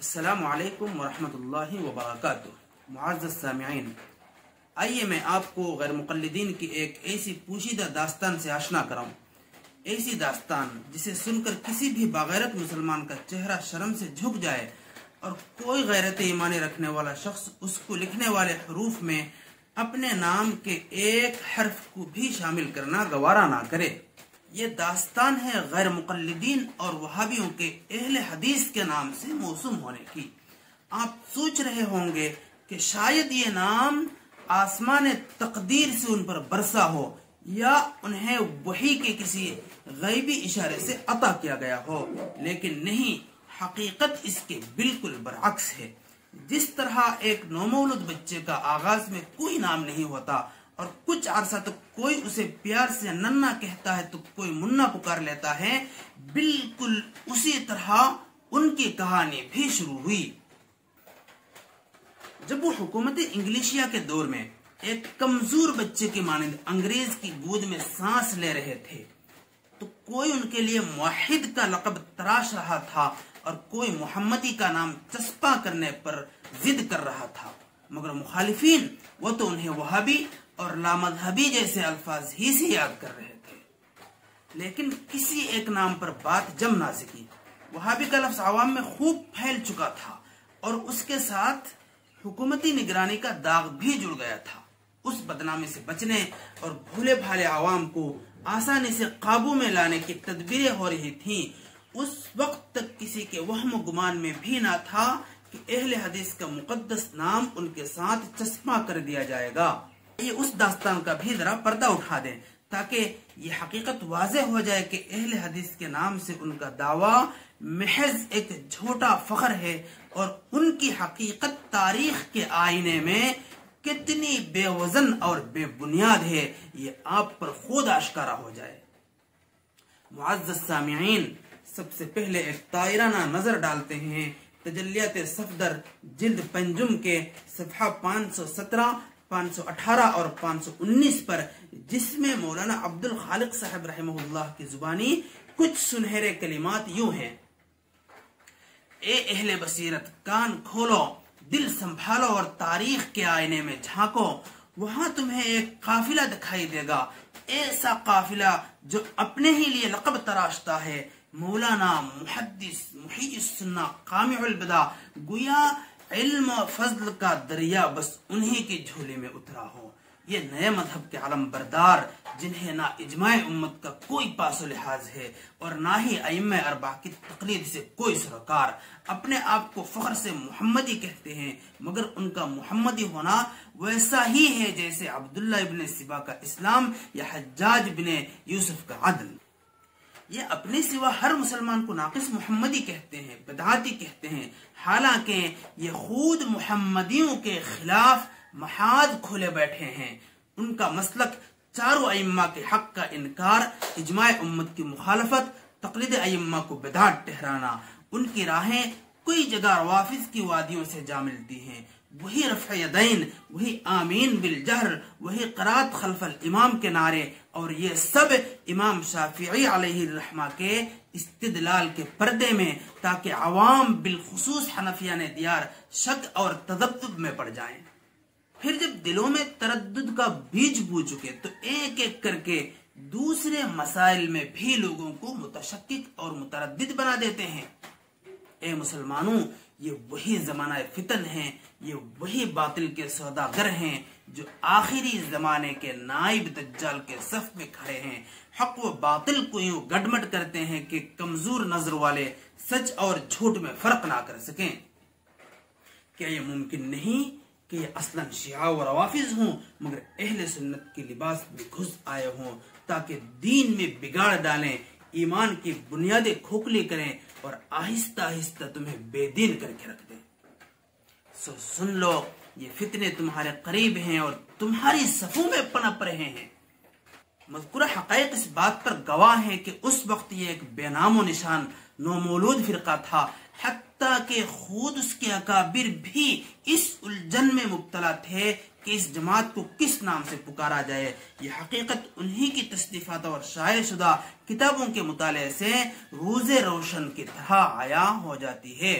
अस्सलामु अलैकुम वरहमतुल्लाहि वबरकातुहू। मुअज़्ज़ज़ सामिईन, आइए मैं आपको गैर मुक़ल्लिदीन की एक ऐसी पोशीदा दास्तान से आशना कराऊं। ऐसी दास्तान जिसे सुनकर किसी भी बागैरत मुसलमान का चेहरा शर्म से झुक जाए और कोई गैरत ईमानी रखने वाला शख्स उसको लिखने वाले हरूफ में अपने नाम के एक हर्फ को भी शामिल करना गवारा ना करे। ये दास्तान है गैर मुक़ल्लिदीन और वहाबियों के अहले हदीस के नाम से मौसूम होने की। आप सोच रहे होंगे कि शायद ये नाम आसमान तकदीर से उन पर बरसा हो या उन्हें वही के किसी गैबी इशारे से अता किया गया हो, लेकिन नहीं, हकीकत इसके बिल्कुल बरअक्स है। जिस तरह एक नौमौलूद बच्चे का आगाज में कोई नाम नहीं होता और कुछ अरसा तक कोई उसे प्यार से नन्ना कहता है तो कोई मुन्ना पुकार लेता है, बिल्कुल उसी तरह उनकी कहानी भी शुरू हुई। जब वो हुकूमत इंग्लिशिया के दौर में एक कमजोर बच्चे की मानिंद अंग्रेज की गोद में सांस ले रहे थे, तो कोई उनके लिए मुवाहिद का लक़ब तराश रहा था और कोई मुहम्मदी का नाम चस्पा करने पर जिद कर रहा था, मगर मुखालिफीन वो तो उन्हें वहाबी और लामज़हबी जैसे अल्फाज ही से याद कर रहे थे। लेकिन किसी एक नाम पर बात जम ना सकी। वहाबी का लफ्ज आवाम में खूब फैल चुका था और उसके साथ हुकूमती निगरानी का दाग भी जुड़ गया था। उस बदनामी से बचने और भूले भाले आवाम को आसानी से काबू में लाने की तदबीरें हो रही थीं। उस वक्त तक किसी के वहम गुमान में भी ना था कि अहले हदीस का मुकद्दस नाम उनके साथ चस्पा कर दिया जाएगा। ये उस दास्तान का भी जरा पर्दा उठा दें ताकि ये हकीकत वाज़ेह हो जाए कि अहले हदीस के नाम से उनका दावा महज एक झूठा फख्र है और उनकी हकीकत तारीख के आईने में कितनी बेवजन और बेबुनियाद है, ये आप पर खुद आश्कारा हो जाए। मुअज़्ज़ज़ सामिईन, सबसे पहले एक तायराना नजर डालते हैं तजल्लियात सफदर जिल्द पंजुम के सफ़हा 517, 518 और 519 पर, जिसमें मौलाना अब्दुल खालिक साहब रहमहुल्लाह की जुबानी कुछ सुनहरे कलिमात यूं हैं। ए अहले बसीरत, कान खोलो, दिल संभालो और तारीख के आईने में झांको। वहां तुम्हें एक काफिला दिखाई देगा, ऐसा काफिला जो अपने ही लिए लक़ब तराशता है, मौलाना मुहद्दिस मुहीय्यिस सुन्ना कामिउल बदा, गुया इल्म फज़ल का दरिया बस उन्हीं की झोली में उतरा हो। ये नए मजहब के आलम बरदार, जिन्हें ना इजमाए उम्मत का कोई पासो लिहाज है और ना ही अइम्मा अरबा की तकलीद से कोई सरोकार, अपने आप को फख्र से मुहम्मदी कहते हैं, मगर उनका मुहम्मदी होना वैसा ही है जैसे अब्दुल्ला इब्न सिबा का इस्लाम या हज्जाज बिन यूसुफ का अदल। ये अपने सिवा हर मुसलमान को नाकिस मुहम्मदी कहते हैं, बदआती कहते हैं, हालांकि ये खुद मुहम्मदियों के खिलाफ महाज खोले बैठे हैं। उनका मसलक चारों अइम्मा के हक का इनकार, इजमाए उम्मत की मुखालफत, तकलीद अइम्मा को बिदअत ठहराना। उनकी राहें कोई जगह रवाफिज की वादियों से जा मिलती हैं। वही रफ़अ यदैन, वही आमीन बिल जहर, वही क़राअत खल्फल इमाम के नारे, और ये सब इमाम शाफिई अलैहि रहमा के इस्तिदलाल के पर्दे में, ताकि अवाम बिलखुसूस हनफिया ने दियार शक और तज़ब्ज़ुब में पड़ जाएं। फिर जब दिलों में तरद्दुद का बीज बो चुके तो एक एक करके दूसरे मसाइल में भी लोगों को मुतशक्किक और मुतरद्दिद बना देते हैं। ए मुसलमानों, ये वही जमाना फितन है, ये वही बातिल के सौदागर हैं जो आखिरी जमाने के नाइब दज्जाल के सफ में खड़े हैं। हक व बातिल को यूं गडमट करते हैं कि कमजोर नजर वाले सच और झूठ में फर्क ना कर सकें। क्या ये मुमकिन नहीं कि ये असलन शिया व रवाफिज हों, मगर अहले सुन्नत के लिबास में घुस आए हों ताकि दीन में बिगाड़ डालें, ईमान की बुनियादें खोखली करें और आहिस्ता आहिस्ता तुम्हें बेदीन करके रख दें। सो सुन लो, ये फितने तुम्हारे करीब हैं और तुम्हारी सफों में पनप रहे हैं। मज़कूरा हक़ाइक़ इस बात पर गवाह हैं कि उस वक्त ये एक बेनामो निशान नौमौलूद फिरका था, हत्ता कि खुद उसके अकाबिर भी इस उलझन में मुब्तला थे कि इस जमात को किस नाम से पुकारा जाए। ये हकीकत उन्हीं की तस्दीफात और शाये शुदा किताबों के मुताले से रोज़े रोशन की तरह आया हो जाती है।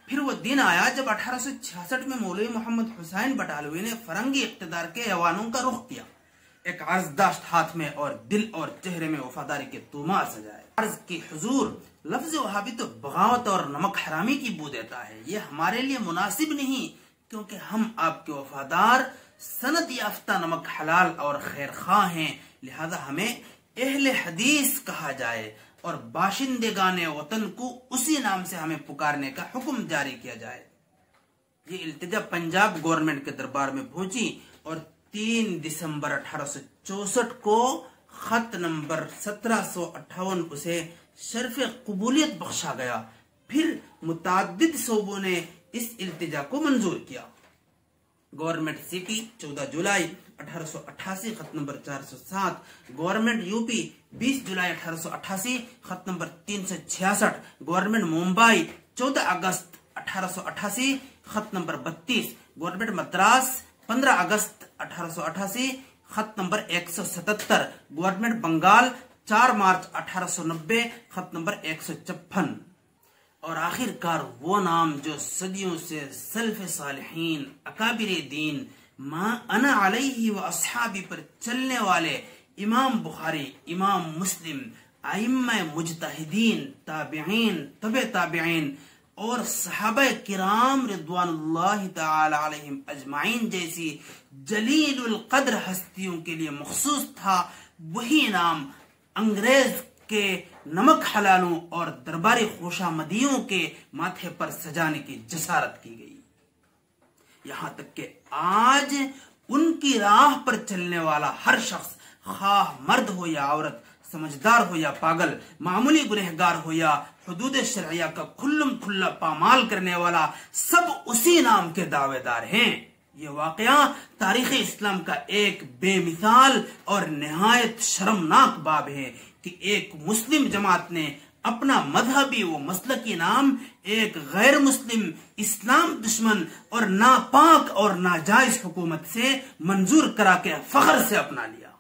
फिर वो दिन आया जब 1866 में मौलवी मोहम्मद हुसैन बटालवी ने फरंगी इक्तदार के ऐवानों का रुख किया, एक अर्जदाश्त हाथ में और दिल और चेहरे में वफादारी के तूमार सजाए। अर्ज की हुजूर, लफ्ज वहाबी तो बगावत और नमक हरामी की बू देता है, ये हमारे लिए मुनासिब नहीं, क्योंकि हम आपके वफादार सनद याफ्ता नमक हलाल और खैर खा हैं, लिहाजा हमें अहले हदीस कहा जाए और बाशिंदेगाने वतन को उसी नाम से हमें पुकारने का हुक्म जारी किया जाए। ये इल्तिजा पंजाब गवर्नमेंट के दरबार में पहुंची और 3 दिसंबर 1864 को खत नंबर 1758 उसे शर्फ कबूलियत बख्शा गया। फिर मुताद्दिद सूबों ने इस इल्तिजा को मंजूर किया। गवर्नमेंट सिटी 14 जुलाई 1888 खत नंबर 407, गवर्नमेंट यूपी 20 जुलाई 1888 खत नंबर 366, गवर्नमेंट मुंबई 14 अगस्त 1888 खत नंबर 32, गवर्नमेंट मद्रास 15 अगस्त 1888 खत नंबर 177, गवर्नमेंट बंगाल 4 मार्च 1890 खत नंबर 156। और आखिरकार वो नाम जो सदियों से सल्फ सालिहीन अकाबिर दीन मा अना अलैहि व अस्हाबी पर चलने वाले इमाम बुखारी, इमाम मुस्लिम, आइम्मा मुजतहिदीन, ताबिईन, तबे ताबिईन और सहाबा किराम रिदवानुल्लाहि तआला अलैहिम अजमाइन जैसी जलीलुल कद्र हस्तियों के लिए मखसूस था, वही नाम अंग्रेज के नमक हलालों और दरबारी खुशामदियों के माथे पर सजाने की जसारत की गई। यहां तक कि आज उनकी राह पर चलने वाला हर शख्स, खाह मर्द हो या औरत, समझदार हो या पागल, मामूली गुनहगार हो या हुदूद शरइया का खुल्लम खुल्ला पामाल करने वाला, सब उसी नाम के दावेदार हैं। ये वाकया तारीख इस्लाम का एक बेमिसाल और निहायत शर्मनाक बाब है कि एक मुस्लिम जमात ने अपना मजहबी व मसलकी नाम एक गैर मुस्लिम, इस्लाम दुश्मन और नापाक और नाजायज हुकूमत से मंजूर करा के फख्र से अपना लिया।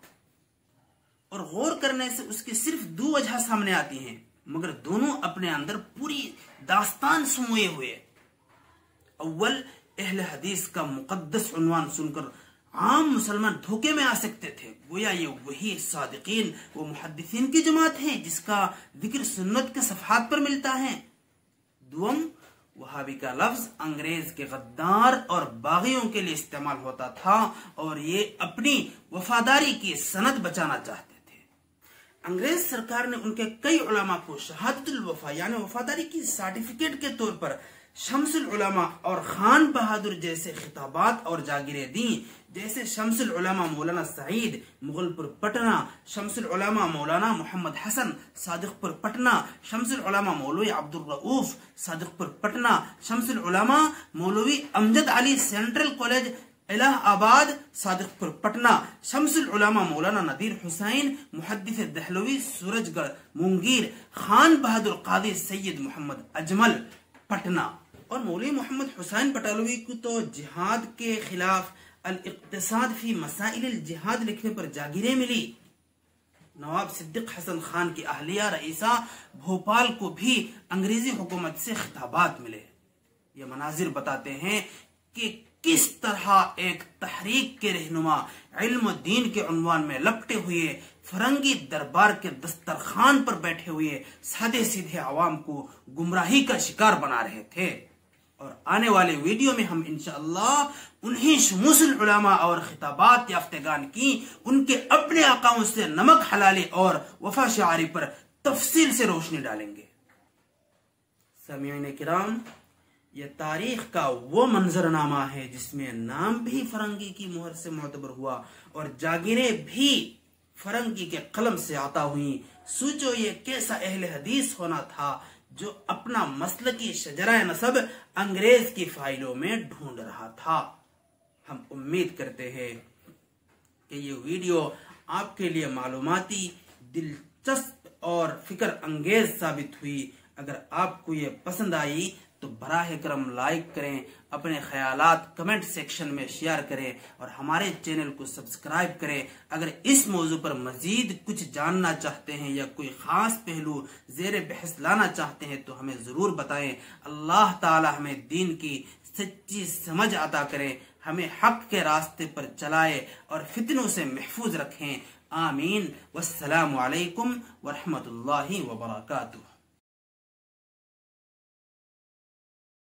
और गौर करने से उसकी सिर्फ 2 वजह सामने आती हैं, मगर दोनों अपने अंदर पूरी दास्तान समोए हुए। अव्वल, अहले हदीस का मुकद्दस उन्वान सुनकर आम मुसलमान धोखे में आ सकते थे, गोया ये वही सादिकीन व मुहद्दिसीन की जमात है जिसका जिक्र सुन्नत के सफहात पर मिलता है। दुम, वहाबी का लफ्ज अंग्रेज के गद्दार और बागियों के लिए इस्तेमाल होता था और ये अपनी वफादारी की सनद बचाना चाहते थे। अंग्रेज सरकार ने उनके कई उलमा को शहादतुल वफा यानी वफादारी की सर्टिफिकेट के तौर पर शम्सुल उलमा और खान बहादुर जैसे खिताबात और जागीरें दी, जैसे शम्सुल उलमा मौलाना सईद मुगलपुर पटना, शम्सुल उलमा मौलाना मोहम्मद हसन सादिकपुर पटना, शम्सुल उलमा मौलवी अब्दुल रऊफ सादिकपुर पटना, शम्सुल उलमा मौलवी अमजद अली सेंट्रल कॉलेज इलाहाबाद सादिकपुर पटना, शम्सुल उलमा मौलाना नदीर हुसैन मुहद्दिस दहलवी सूरजगढ़ मुंगीर, खान बहादुर कादी सैयद मोहम्मद अजमल पटना। और मौलवी मोहम्मद हुसैन बटालवी को तो जिहाद के खिलाफ अल इक्तिसाद फी मसाइल जिहाद लिखने पर जागीरें मिली। नवाब सिद्दीक हसन खान की अहलिया रईसा भोपाल को भी अंग्रेजी हुकूमत से खिताबात मिले। ये मनाजिर बताते हैं कि किस तरह एक तहरीक के रहनुमा इल्म दीन के उन्वान में लपटे हुए फरंगी दरबार के दस्तरखान पर बैठे हुए सादे सीधे आवाम को गुमराही का शिकार बना रहे थे। और आने वाले वीडियो में हम इंशाअल्लाह उन्हीं शमूसुल उलमा और खिताबात याफ्तेगान की उनके अपने आकाओं से नमक हलाली और वफा शारी पर तफसील से रोशनी डालेंगे। समीईन किराम, यह तारीख का वो मंजरनामा है जिसमें नाम भी फरंगी की मुहर से मोतबर हुआ और जागीरें भी फरंगी के कलम से आता हुई। सोचो ये कैसा अहले हदीस होना था जो अपना मसलकी शजरा नसब अंग्रेज की फाइलों में ढूंढ रहा था। हम उम्मीद करते हैं कि ये वीडियो आपके लिए मालूमाती, दिलचस्प और फिक्र अंगेज साबित हुई। अगर आपको ये पसंद आई तो तो बराह करम लाइक करें, अपने ख्यालात कमेंट सेक्शन में शेयर करें और हमारे चैनल को सब्सक्राइब करें। अगर इस मौजू पर मजीद कुछ जानना चाहते हैं या कोई खास पहलू ज़ेर बहस लाना चाहते हैं तो हमें जरूर बताएं। अल्लाह ताला हमें दीन की सच्ची समझ अता करें, हमें हक के रास्ते पर चलाए और फितनों से महफूज रखें। आमीन। वस्सलामु अलैकुम वरहमतुल्लाहि वबरकातुहू।